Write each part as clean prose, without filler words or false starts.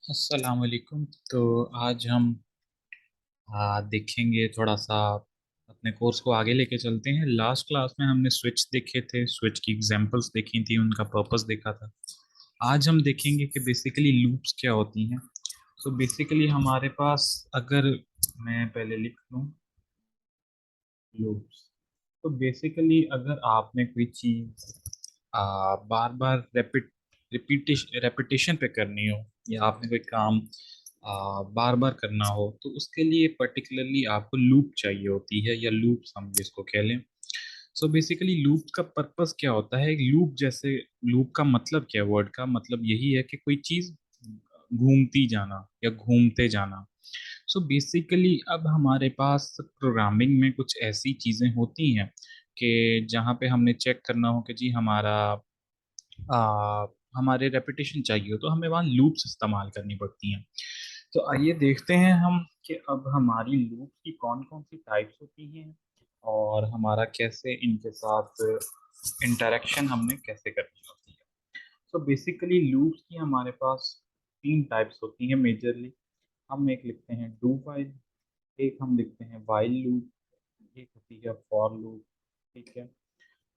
अस्सलाम वालेकुम। तो आज हम देखेंगे थोड़ा सा अपने कोर्स को आगे लेके चलते हैं। लास्ट क्लास में हमने स्विच देखे थे, स्विच की एग्जांपल्स देखी थी, उनका पर्पस देखा था। आज हम देखेंगे कि बेसिकली लूप्स क्या होती हैं। तो बेसिकली हमारे पास, अगर मैं पहले लिख लूँ लूप्स, तो बेसिकली अगर आपने कोई चीज़ बार बार रेपिटेशन पे करनी हो, या आपने कोई काम बार बार करना हो, तो उसके लिए पर्टिकुलरली आपको लूप चाहिए होती है, या लूप्स हम जिसको कह लें। सो बेसिकली लूप का पर्पस क्या होता है? लूप जैसे, लूप का मतलब क्या है? वर्ड का मतलब यही है कि कोई चीज घूमती जाना या घूमते जाना। सो बेसिकली अब हमारे पास प्रोग्रामिंग में कुछ ऐसी चीजें होती हैं कि जहाँ पे हमने चेक करना हो कि जी हमारा हमारे रेपिटेशन चाहिए हो, तो हमें वहाँ लूप्स इस्तेमाल करनी पड़ती हैं। तो आइए देखते हैं हम कि अब हमारी लूप की कौन कौन सी टाइप्स होती हैं, और हमारा कैसे इनके साथ इंटरेक्शन हमने कैसे करनी होती है। तो बेसिकली लूप्स की हमारे पास तीन टाइप्स होती हैं मेजरली। हम एक लिखते हैं डू वाइल, एक हम लिखते हैं वाइल लूप, एक होती है फॉर लूप। ठीक है।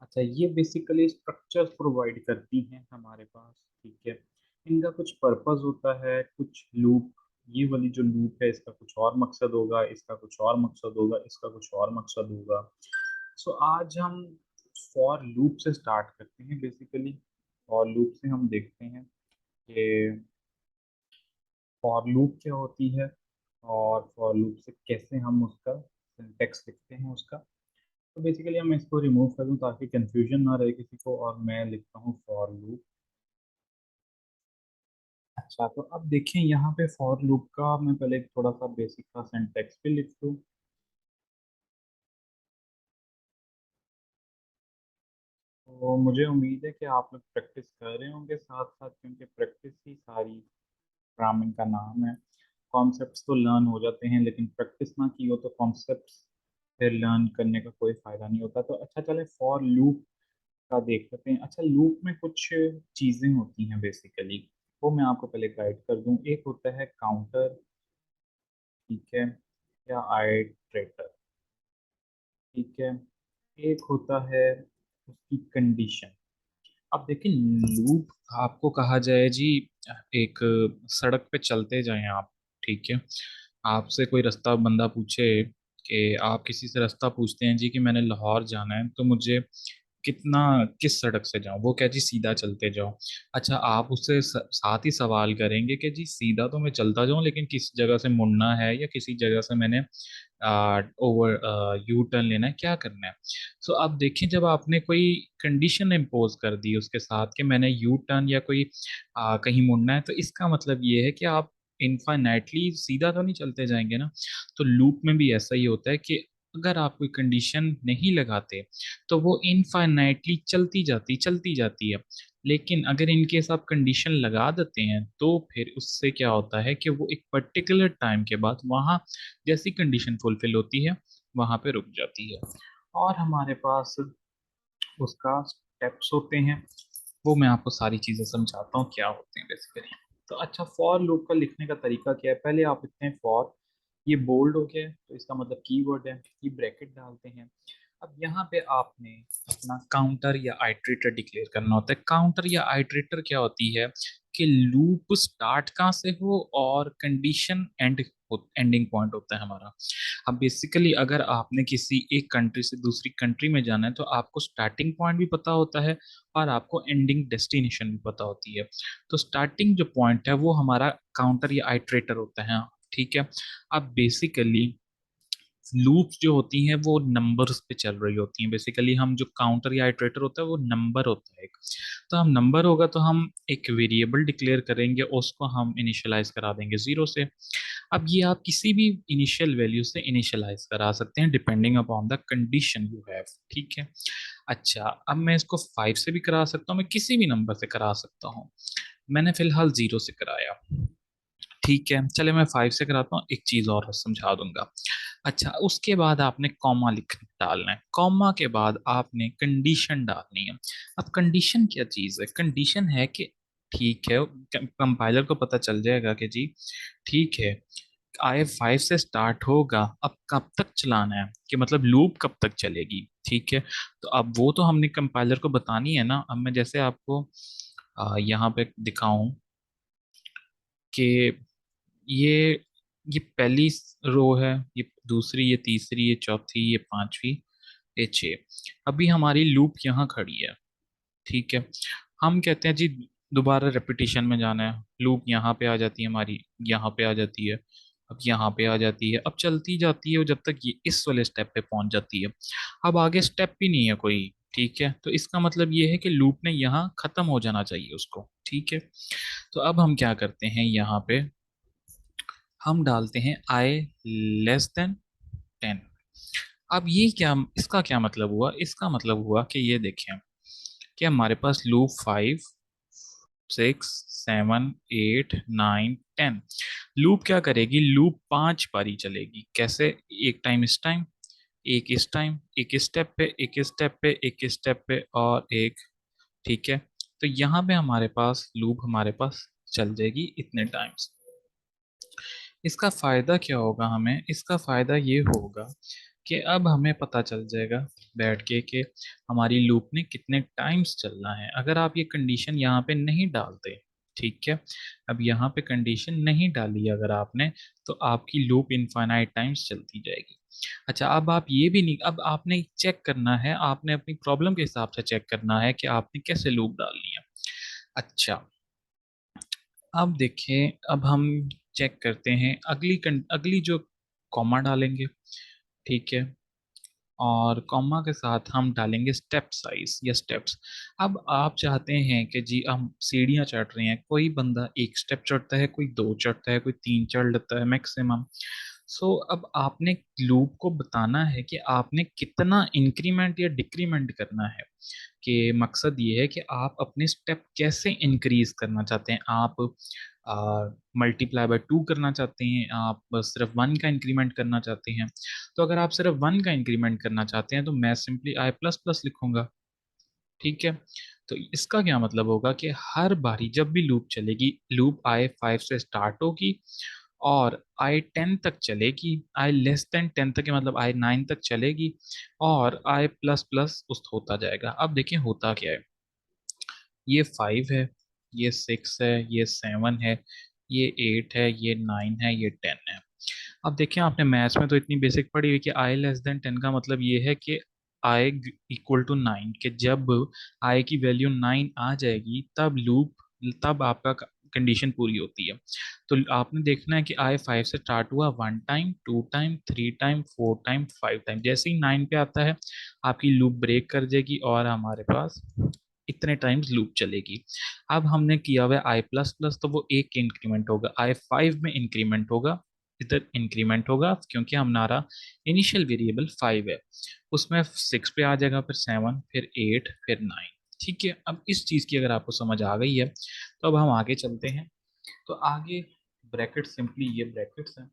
अच्छा, ये बेसिकली स्ट्रक्चर्स प्रोवाइड करती हैं हमारे पास। ठीक है। इनका कुछ पर्पस होता है, कुछ लूप, ये वाली जो लूप है इसका कुछ और मकसद होगा, इसका कुछ और मकसद होगा, इसका कुछ और मकसद होगा। सो आज हम फॉर लूप से स्टार्ट करते हैं। बेसिकली फॉर लूप से हम देखते हैं कि फॉर लूप क्या होती है, और फॉर लूप से कैसे हम उसका सिंटेक्स लिखते हैं उसका। तो बेसिकली मैं इसको रिमूव कर दूं ताकि कंफ्यूजन ना रहे किसी को, और मैं लिखता हूँ फॉर लूप। अच्छा, तो अब देखें यहाँ पे फॉर लूप का मैं पहले थोड़ा सा बेसिक सा सिंटेक्स भी लिख दूँ। तो मुझे उम्मीद है कि आप लोग प्रैक्टिस कर रहे होंगे साथ साथ, क्योंकि प्रैक्टिस ही सारी प्रोग्रामिंग का नाम है। कॉन्सेप्ट्स तो लर्न हो जाते हैं, लेकिन प्रैक्टिस ना की हो तो कॉन्सेप्ट्स फिर लर्न करने का कोई फ़ायदा नहीं होता। तो अच्छा, चले फॉर लूप का देख लेते हैं। अच्छा, लूप में कुछ चीज़ें होती हैं बेसिकली, वो मैं आपको पहले गाइड कर दूं। एक होता है काउंटर, ठीक है, या आइट्रेटर, ठीक है। एक होता है उसकी कंडीशन। अब देखिए, लूप आपको कहा जाए जी, एक सड़क पे चलते जाएं आप, ठीक है। आपसे कोई रास्ता बंदा पूछे कि आप किसी से रास्ता पूछते हैं जी कि मैंने लाहौर जाना है, तो मुझे कितना, किस सड़क से जाऊं? वो क्या जी सीधा चलते जाओ। अच्छा, आप उससे साथ ही सवाल करेंगे कि जी सीधा तो मैं चलता जाऊं, लेकिन किस जगह से मुड़ना है, या किसी जगह से मैंने ओवर यू टर्न लेना है, क्या करना है। सो अब देखिए, जब आपने कोई कंडीशन इम्पोज कर दी उसके साथ कि मैंने यू टर्न या कोई कहीं मुड़ना है, तो इसका मतलब ये है कि आप इनफाइनाइटली सीधा तो नहीं चलते जाएंगे ना। तो लूप में भी ऐसा ही होता है कि अगर आप कोई कंडीशन नहीं लगाते, तो वो इनफाइनाइटली चलती जाती है। लेकिन अगर इनकेस आप कंडीशन लगा देते हैं, तो फिर उससे क्या होता है कि वो एक पर्टिकुलर टाइम के बाद वहाँ जैसी कंडीशन फुलफिल होती है, वहाँ पे रुक जाती है। और हमारे पास उसका स्टेप्स होते हैं, वो मैं आपको सारी चीज़ें समझाता हूँ क्या होते हैं बेसिकली। तो अच्छा, फॉर लूप का लिखने का तरीका क्या है? पहले आप लिखते हैं फॉर, ये बोल्ड हो गया तो इसका मतलब कीवर्ड है, ये ब्रैकेट डालते हैं। अब यहाँ पे आपने अपना काउंटर या आइट्रेटर डिक्लेयर करना होता है। काउंटर या आइट्रेटर क्या होती है कि लूप स्टार्ट कहाँ से हो और कंडीशन एंडिंग पॉइंट होता है हमारा। अब बेसिकली अगर आपने किसी एक कंट्री से दूसरी कंट्री में जाना है, तो आपको स्टार्टिंग पॉइंट भी पता होता है और आपको एंडिंग डेस्टिनेशन भी पता होती है। तो स्टार्टिंग जो पॉइंट है वो हमारा काउंटर या आइट्रेटर होता है, ठीक है। अब बेसिकली लूप्स जो होती हैं वो नंबर्स पे चल रही होती हैं। बेसिकली हम जो काउंटर या आइट्रेटर होता है वो नंबर होता है एक। तो हम नंबर होगा तो हम एक वेरिएबल डिक्लेयर करेंगे, उसको हम इनिशियलाइज करा देंगे जीरो से। अब ये आप किसी भी इनिशियल वैल्यू से इनिशियलाइज करा सकते हैं depending upon the condition you have, ठीक है। अच्छा, अब मैं इसको 5 से भी करा सकता हूँ, मैं किसी भी नंबर से करा सकता हूँ। मैंने फिलहाल 0 से कराया, ठीक है। चले मैं 5 से कराता हूँ, एक चीज और समझा दूंगा। अच्छा, उसके बाद आपने कॉमा लिख डालना है, कॉमा के बाद आपने कंडीशन डालनी है। अब कंडीशन क्या चीज है? कंडीशन है कि ठीक है, कंपाइलर को पता चल जाएगा कि जी ठीक है, i5 से स्टार्ट होगा, अब कब तक चलाना है, कि मतलब लूप कब तक चलेगी। ठीक है, तो अब वो तो हमने कंपाइलर को बतानी है ना। अब मैं जैसे आपको यहाँ पे दिखाऊं कि ये ये पहली रो है, ये दूसरी, ये तीसरी, ये चौथी, ये पांचवी, ये छः। अभी हमारी लूप यहाँ खड़ी है। ठीक है, हम कहते हैं जी दोबारा रेपिटेशन में जाना है, लूप यहाँ पे आ जाती है हमारी, यहाँ पे आ जाती है, अब यहाँ पे आ जाती है, अब चलती जाती है जब तक ये इस वाले स्टेप पे पहुंच जाती है। अब आगे स्टेप भी नहीं है कोई। ठीक है, तो इसका मतलब ये है कि लूप ने यहाँ खत्म हो जाना चाहिए उसको। ठीक है, तो अब हम क्या करते हैं, यहाँ पे हम डालते हैं आई लेस देन 10। अब ये क्या, इसका क्या मतलब हुआ, इसका मतलब हुआ कि ये देखें कि हमारे पास लूप 5, 6, 7, 8, 9, 10, लूप क्या करेगी, लूप 5 बारी चलेगी। कैसे, एक टाइम इस टाइम, एक इस टाइम, एक इस स्टेप पे, एक इस स्टेप पे, एक इस स्टेप पे, और एक। ठीक है, तो यहाँ पे हमारे पास लूप हमारे पास चल जाएगी इतने टाइम्स। इसका फायदा क्या होगा हमें, इसका फायदा ये होगा कि अब हमें पता चल जाएगा बैठ के कि हमारी लूप ने कितने टाइम्स चलना है। अगर आप ये कंडीशन यहाँ पे नहीं डालते, ठीक है, अब यहाँ पे कंडीशन नहीं डाली अगर आपने, तो आपकी लूप इनफाइनाइट टाइम्स चलती जाएगी। अच्छा, अब आप ये भी नहीं, अब आपने चेक करना है, आपने अपनी प्रॉब्लम के हिसाब से चेक करना है कि आपने कैसे लूप डालनी है। अच्छा, अब देखें, अब हम चेक करते हैं अगली जो कॉमा डालेंगे। ठीक है, और कॉमा के साथ हम डालेंगे स्टेप साइज या स्टेप्स। अब आप चाहते हैं कि जी हम सीढ़ियाँ चढ़ रहे हैं, कोई बंदा एक स्टेप चढ़ता है, कोई दो चढ़ता है, कोई तीन चढ़ लेता है मैक्सिमम। सो अब आपने लूप को बताना है कि आपने कितना इंक्रीमेंट या डिक्रीमेंट करना है। कि मकसद ये है कि आप अपने स्टेप कैसे इंक्रीज करना चाहते हैं। आप मल्टीप्लाई बाय 2 करना चाहते हैं, आप बस सिर्फ 1 का इंक्रीमेंट करना चाहते हैं। तो अगर आप सिर्फ 1 का इंक्रीमेंट करना चाहते हैं तो मैं सिंपली आई प्लस प्लस लिखूंगा। ठीक है, तो इसका क्या मतलब होगा कि हर बारी जब भी लूप चलेगी, लूप i5 से स्टार्ट होगी और i10 तक चलेगी, i<10 तक के मतलब i9 तक चलेगी, और i प्लस प्लस उस होता जाएगा। अब देखिए होता क्या है, ये 5 है, ये 6 है, ये 7 है, ये 8 है, ये 9 है, ये 10 है। अब देखिए आपने मैथ्स में तो इतनी बेसिक पढ़ी हुई कि i<10 का मतलब ये है कि i इक्वल टू 9, कि जब i की वैल्यू 9 आ जाएगी तब लूप, तब आपका कंडीशन पूरी होती है। तो आपने देखना है कि i5 से स्टार्ट हुआ, 1 time, 2 time, 3 time, 4 time, 5 time, जैसे ही 9 पे आता है आपकी लूप ब्रेक कर जाएगी और हमारे पास इतने टाइम्स लूप चलेगी। अब हमने किया हुआ है आई प्लस प्लस, तो वो एक इंक्रीमेंट होगा, i5 में इंक्रीमेंट होगा, इधर इंक्रीमेंट होगा क्योंकि हमारा इनिशियल वेरिएबल 5 है, उसमें 6 पे आ जाएगा, फिर 7, फिर 8, फिर 9। ठीक है, अब इस चीज़ की अगर आपको समझ आ गई है तो अब हम आगे चलते हैं। तो आगे ब्रैकेट, सिंपली ये ब्रैकेट्स हैं।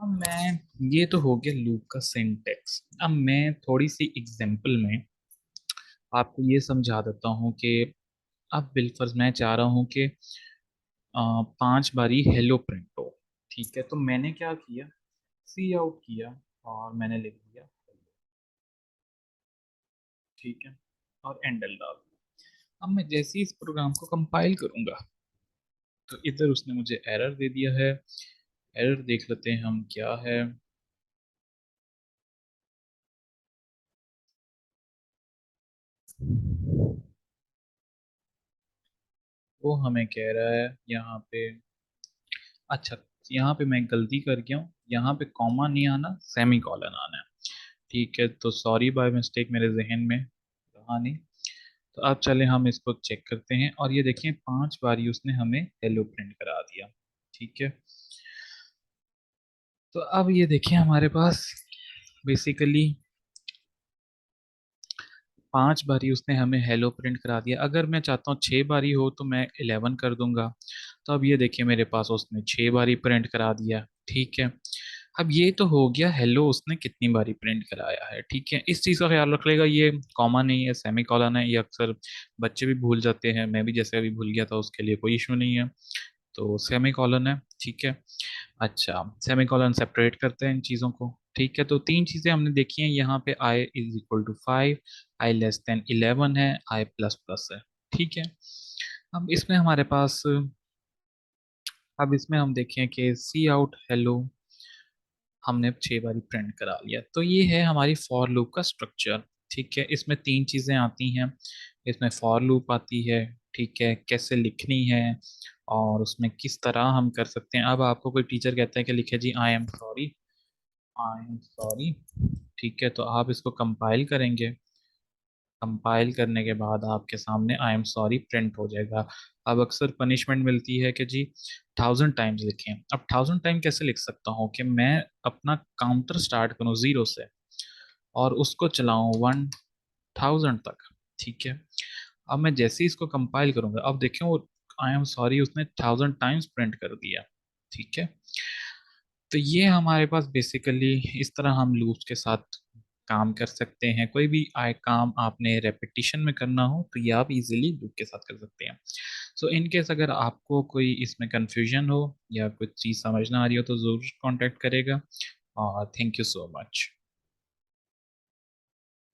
अब मैं, ये तो हो गया लूप का सिंटेक्स। अब मैं थोड़ी सी एग्जांपल में आपको ये समझा देता हूँ कि अब बिलफर्ज मैं चाह रहा हूँ कि 5 बारी हेलो प्रिंट हो। ठीक है, तो मैंने क्या किया, सी आउट किया और मैंने लिख दिया hello, ठीक है, और एंडल डाल दिया। अब मैं जैसे ही इस प्रोग्राम को कंपाइल करूंगा तो इधर उसने मुझे एरर दे दिया है। एरर देख लेते हैं हम क्या है। वो हमें कह रहा है यहाँ पे, अच्छा, यहाँ पे मैं गलती कर गया हूँ, यहाँ पे कॉमा नहीं आना, सेमी कॉलन आना है। ठीक है, तो सॉरी बाय मिस्टेक, मेरे जहन में रहा नहीं। तो अब चले हम इसको चेक करते हैं, और ये देखिए 5 बारी उसने हमें हेलो प्रिंट करा दिया। ठीक है, तो अब ये देखिए हमारे पास बेसिकली 5 बारी उसने हमें हेलो प्रिंट करा दिया। अगर मैं चाहता हूँ 6 बारी हो तो मैं 11 कर दूंगा। तो अब ये देखिए मेरे पास उसने 6 बारी प्रिंट करा दिया। ठीक है, अब ये तो हो गया हेलो उसने कितनी बारी प्रिंट कराया है, ठीक है, इस चीज़ का ख्याल रख लेगा, ये कॉमा नहीं है, सेमी कॉलन है, ये अक्सर बच्चे भी भूल जाते हैं, मैं भी जैसे अभी भूल गया था, उसके लिए कोई इशू नहीं है। तो सेमी कॉलन है, ठीक है। अच्छा, सेमी कॉलन सेपरेट करते हैं इन चीज़ों को, ठीक है। तो तीन चीज़ें हमने देखी हैं यहाँ पे, I is equal to 5, I less than 11 है, आई प्लस प्लस है, ठीक है। अब इसमें हमारे पास, अब इसमें हम देखें कि सी आउट हेलो हमने 6 बारी प्रिंट करा लिया, तो ये है हमारी फॉर लूप का स्ट्रक्चर, ठीक है। इसमें तीन चीज़ें आती हैं, इसमें फॉर लूप आती है, ठीक है, कैसे लिखनी है और उसमें किस तरह हम कर सकते हैं। अब आपको कोई टीचर कहता है कि लिखे जी I am sorry, I am sorry, ठीक है, तो आप इसको कंपाइल करेंगे, कंपाइल करने के बाद आपके सामने आई एम सॉरी प्रिंट हो जाएगा। अब अक्सर पनिशमेंट मिलती है कि जी 1000 टाइम्स लिखें। अब 1000 टाइम कैसे लिख सकता हूँ कि मैं अपना काउंटर स्टार्ट करूँ 0 से और उसको चलाऊं 1000 तक, ठीक है। अब मैं जैसे ही इसको कंपाइल करूंगा, अब देखें वो आई एम सॉरी उसने 1000 टाइम्स प्रिंट कर दिया, ठीक है। तो ये हमारे पास बेसिकली इस तरह हम लूप्स के साथ काम कर सकते हैं। कोई भी आय काम आपने रेपिटेशन में करना हो तो ये आप इजीली लूप के साथ कर सकते हैं। सो इन केस अगर आपको कोई इसमें कंफ्यूजन हो या कुछ चीज़ समझ ना आ रही हो तो ज़रूर कांटेक्ट करेगा। और थैंक यू सो मच।